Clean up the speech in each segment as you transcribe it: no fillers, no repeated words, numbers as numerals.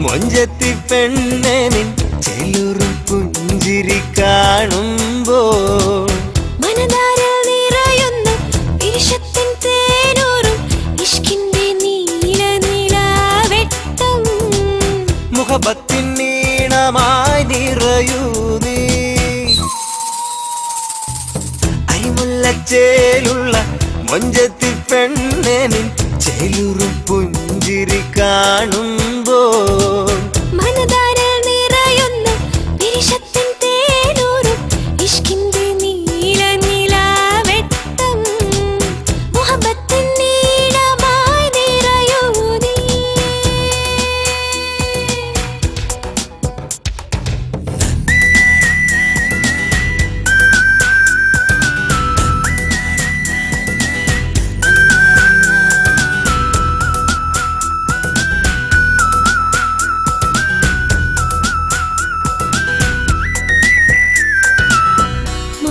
മൊഞ്ചത്തി പെണ്ണെ നിൻ ചെലുറും പുഞ്ചിരി കാണുമ്പോൾ മനതാരിൽ നിറയുന്ന വിരിശത്തിൻ തേനൂറും ഇഷ്കിന്റെ നീല നിലാവെട്ടം മുഹബത്തിൻ നീണമായി നിറയൂ നീ അരിമുല്ലച്ചേലുള്ള മൊഞ്ചത്തി പെണ്ണെ നിൻ ചെലുറും പുഞ്ചിരി കാണുമ്പോൾ മനതാരിൽ നിറയുന്ന വിരിശത്തിൻ തേനൂറും ഇഷ്കിന്റെ നീല നിലാവെട്ടം മുഹബത്തിൻ നീണമായി നിറയൂ നീ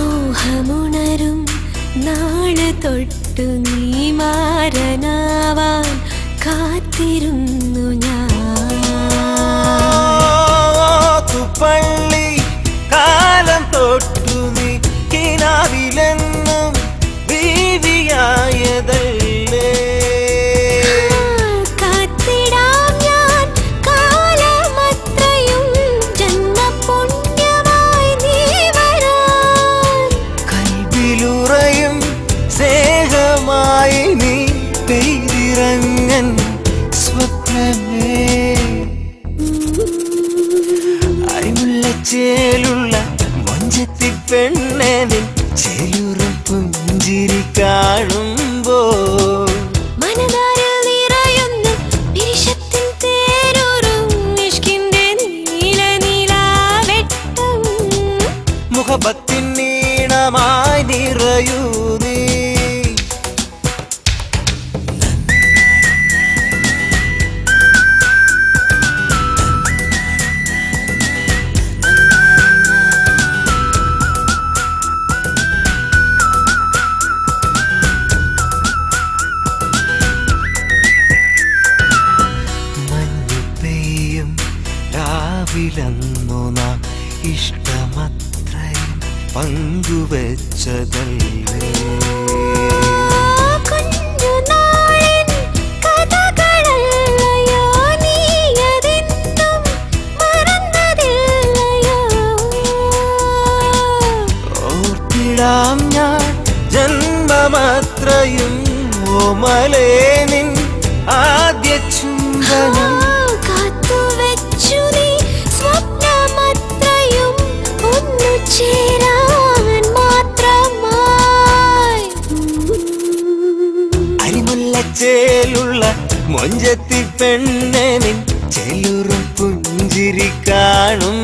മോഹമുണരും നാളെ തൊട്ടു നീ മാരനാവാൻ കാത്തിരുന്നു ഞാൻ പള്ളി കാലം തൊട്ടു നീ കിനാവിലെന്നും ബീവിയായതല്ലേ കാത്തിടാം ഞാൻ കാലമത്രയും ജന്മപുണ്യമായി നീ വരാൻ കൽവിലുറയും സ്നേഹമായി നീ പെയ്തിറങ്ങൻ സ്വപ്നമേ അരിമുല്ലച്ചേലുള്ള മൊഞ്ചത്തി പെണ്ണെ നിൻ ചെലുറും പുഞ്ചിരി കാണുമ്പോൾ മനതാരിൽ നിറയുന്ന വിരിശത്തിൻ തേനൂറും ഇഷ്കിന്റെ നീല നിലാവെട്ടം മുഹബത്തിൻ നീണമായി നിറയൂ നീ മഞ്ഞു പെയ്യും രാവിലന്നു നാം ഇഷ്ടമത്രയും പങ്കുവെച്ചതല്ലേ കുഞ്ഞുനാളിൻ കഥകളല്ലയോ നീയതെന്നും മറന്നതില്ലയോ ഓർത്തിടാം ഞാൻ ജന്മമത്രയും ഓമലേ നിൻ ആദ്യ ചുംബനം കാത്തുവെച്ചു നീ സ്വപ്നമത്രയും ഒന്നു ചേരാൻ മാത്രമായി അരിമുല്ലച്ചേലുള്ള മൊഞ്ചത്തി പെണ്ണെ നിൻ ചെലുറും പുഞ്ചിരി കാണും